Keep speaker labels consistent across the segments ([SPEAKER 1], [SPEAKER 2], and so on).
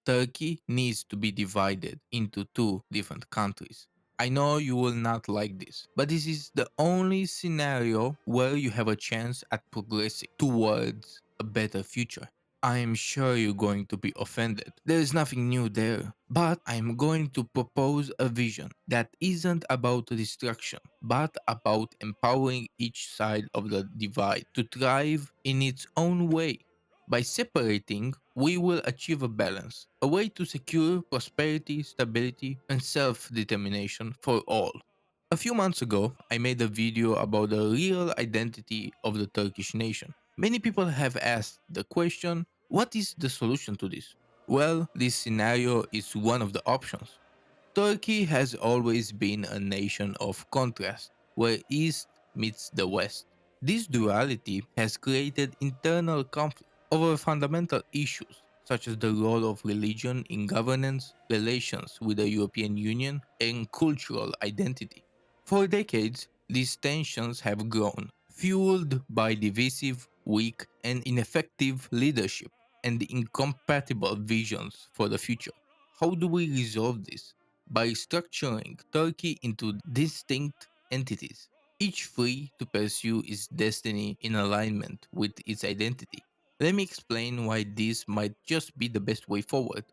[SPEAKER 1] Turkey needs to be divided into two different countries. I know you will not like this, but this is the only scenario where you have a chance at progressing towards a better future. I am sure you're going to be offended. There is nothing new there. But I am going to propose a vision that isn't about destruction, but about empowering each side of the divide to thrive in its own way. By separating, we will achieve a balance, a way to secure prosperity, stability, and self determination for all. A few months ago, I made a video about the real identity of the Turkish nation. Many people have asked the question, what is the solution to this? Well, this scenario is one of the options. Turkey has always been a nation of contrast, where East meets the West. This duality has created internal conflict over fundamental issues such as the role of religion in governance, relations with the European Union, and cultural identity. For decades, these tensions have grown, fueled by divisive, weak, and ineffective leadership and incompatible visions for the future. How do we resolve this? By structuring Turkey into distinct entities, each free to pursue its destiny in alignment with its identity. Let me explain why this might just be the best way forward.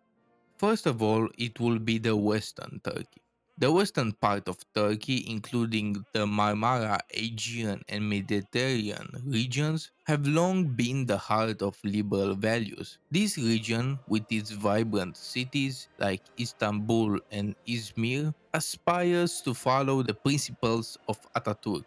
[SPEAKER 1] First of all, it will be the Western Turkey. The western part of Turkey, including the Marmara, Aegean, and Mediterranean regions, have long been the heart of liberal values. This region, with its vibrant cities like Istanbul and Izmir, aspires to follow the principles of Ataturk: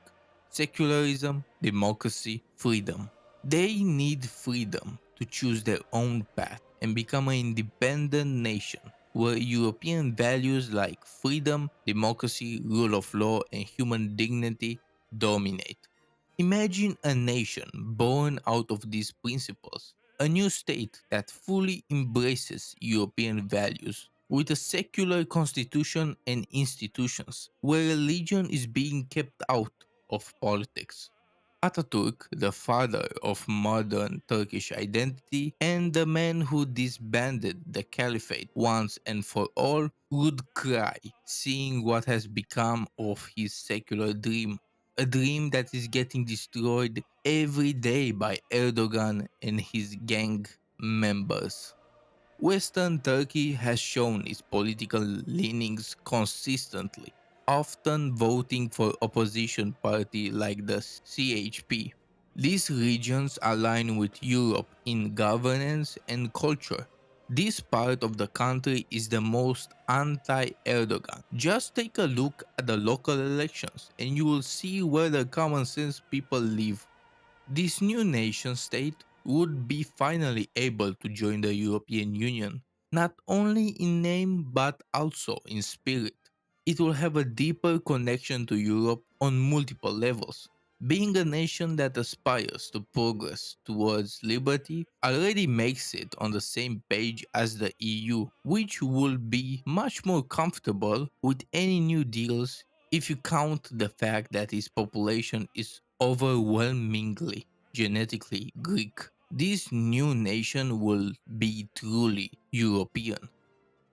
[SPEAKER 1] secularism, democracy, freedom. They need freedom to choose their own path and become an independent nation where European values like freedom, democracy, rule of law, and human dignity dominate. Imagine a nation born out of these principles, a new state that fully embraces European values, with a secular constitution and institutions, where religion is being kept out of politics. Ataturk, the father of modern Turkish identity and the man who disbanded the caliphate once and for all, would cry seeing what has become of his secular dream. A dream that is getting destroyed every day by Erdogan and his gang members. Western Turkey has shown its political leanings consistently, often voting for opposition party like the CHP. These regions align with Europe in governance and culture. This part of the country is the most anti-Erdogan. Just take a look at the local elections and you will see where the common sense people live. This new nation state would be finally able to join the European Union, not only in name but also in spirit. It will have a deeper connection to Europe on multiple levels. Being a nation that aspires to progress towards liberty already makes it on the same page as the EU, which will be much more comfortable with any new deals if you count the fact that its population is overwhelmingly genetically Greek. This new nation will be truly European,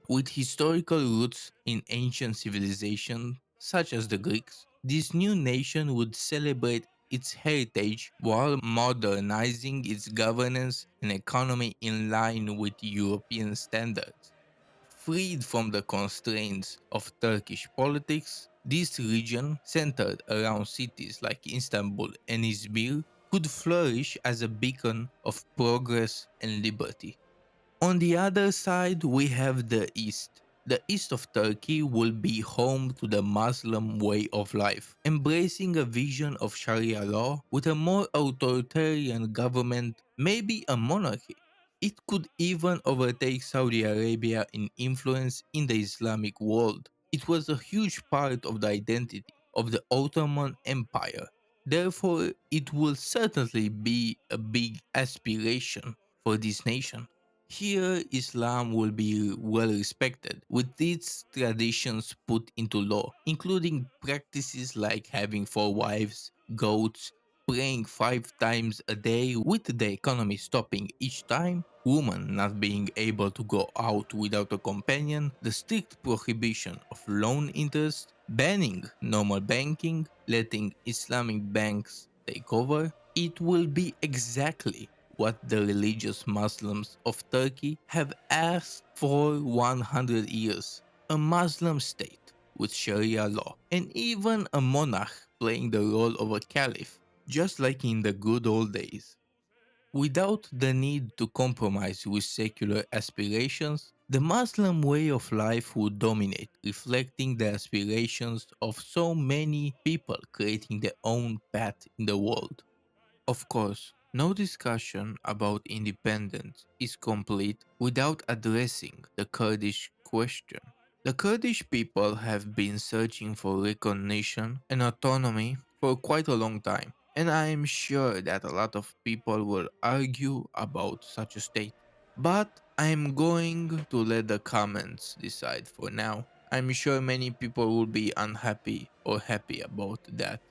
[SPEAKER 1] with historical roots in ancient civilization such as the Greeks. This new nation would celebrate its heritage while modernizing its governance and economy in line with European standards. Freed from the constraints of Turkish politics, this region, centered around cities like Istanbul and Izmir, could flourish as a beacon of progress and liberty. On the other side, we have the East. The east of Turkey will be home to the Muslim way of life, embracing a vision of Sharia law with a more authoritarian government, maybe a monarchy. It could even overtake Saudi Arabia in influence in the Islamic world. It was a huge part of the identity of the Ottoman Empire. Therefore, it will certainly be a big aspiration for this nation. Here, Islam will be well respected, with its traditions put into law, including practices like having four wives, goats, praying 5 times a day with the economy stopping each time, women not being able to go out without a companion, the strict prohibition of loan interest, banning normal banking, letting Islamic banks take over, it will be exactly what the religious Muslims of Turkey have asked for 100 years: a Muslim state with Sharia law, and even a monarch playing the role of a caliph, just like in the good old days. Without the need to compromise with secular aspirations, the Muslim way of life would dominate, reflecting the aspirations of so many people creating their own path in the world. Of course, no discussion about independence is complete without addressing the Kurdish question. The Kurdish people have been searching for recognition and autonomy for quite a long time, and I am sure that a lot of people will argue about such a state. But I am going to let the comments decide for now. I'm sure many people will be unhappy or happy about that.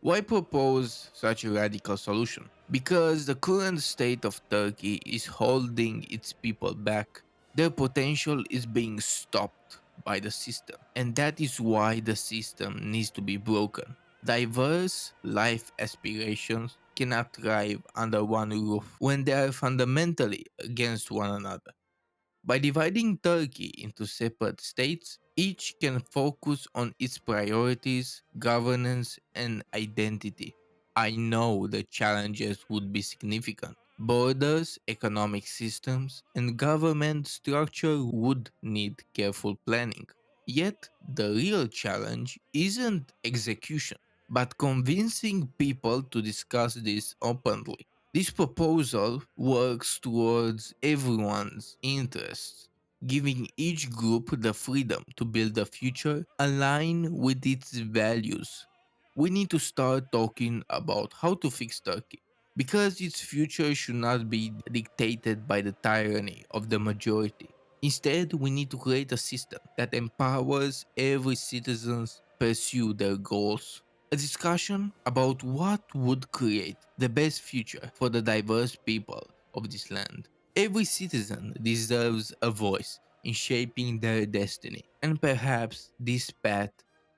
[SPEAKER 1] Why propose such a radical solution? Because the current state of Turkey is holding its people back. Their potential is being stopped by the system, and that is why the system needs to be broken. Diverse life aspirations cannot thrive under one roof when they are fundamentally against one another. By dividing Turkey into separate states, each can focus on its priorities, governance, and identity. I know the challenges would be significant. Borders, economic systems, and government structure would need careful planning. Yet, the real challenge isn't execution, but convincing people to discuss this openly. This proposal works towards everyone's interests, giving each group the freedom to build a future aligned with its values. We need to start talking about how to fix Turkey, because its future should not be dictated by the tyranny of the majority. Instead, we need to create a system that empowers every citizen pursue their goals. A discussion about what would create the best future for the diverse people of this land. Every citizen deserves a voice in shaping their destiny, and perhaps this path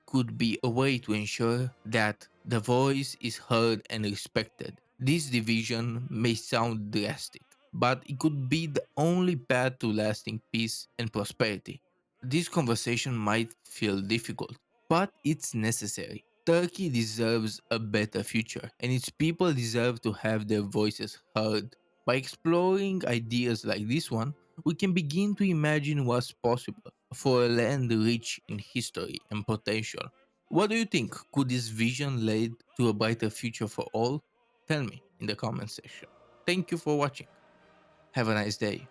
[SPEAKER 1] could be a way to ensure that the voice is heard and respected. This division may sound drastic, but it could be the only path to lasting peace and prosperity. This conversation might feel difficult, but it's necessary. Turkey deserves a better future, and its people deserve to have their voices heard. By exploring ideas like this one, we can begin to imagine what's possible for a land rich in history and potential. What do you think? Could this vision lead to a brighter future for all? Tell me in the comment section. Thank you for watching. Have a nice day.